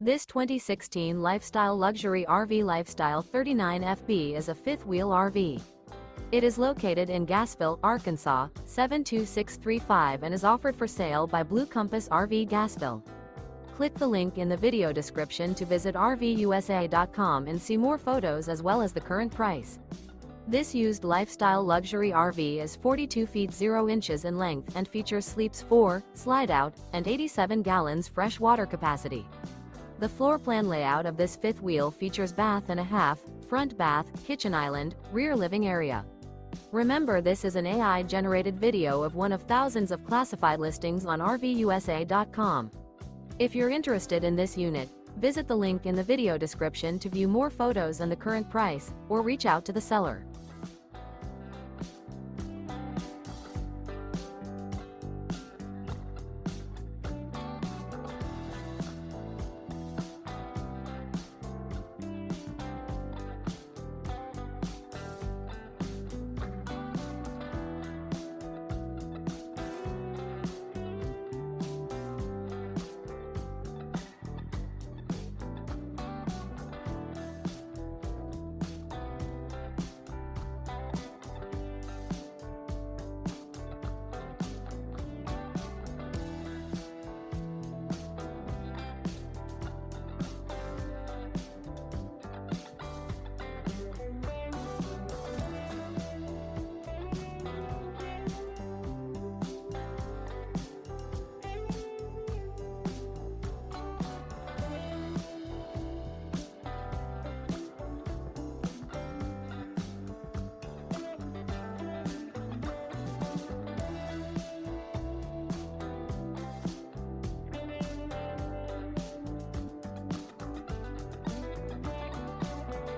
This 2016 Lifestyle Luxury RV Lifestyle 39FB is a fifth-wheel RV. It is located in Gassville, Arkansas, 72635 and is offered for sale by Blue Compass RV Gassville. Click the link in the video description to visit RVUSA.com and see more photos as well as the current price. This used Lifestyle Luxury RV is 42 feet 0 inches in length and features sleeps 4, slide-out, and 87 gallons fresh water capacity. The floor plan layout of this fifth wheel features bath and a half, front bath, kitchen island, rear living area. Remember, this is an AI-generated video of one of thousands of classified listings on RVUSA.com. If you're interested in this unit, visit the link in the video description to view more photos and the current price, or reach out to the seller.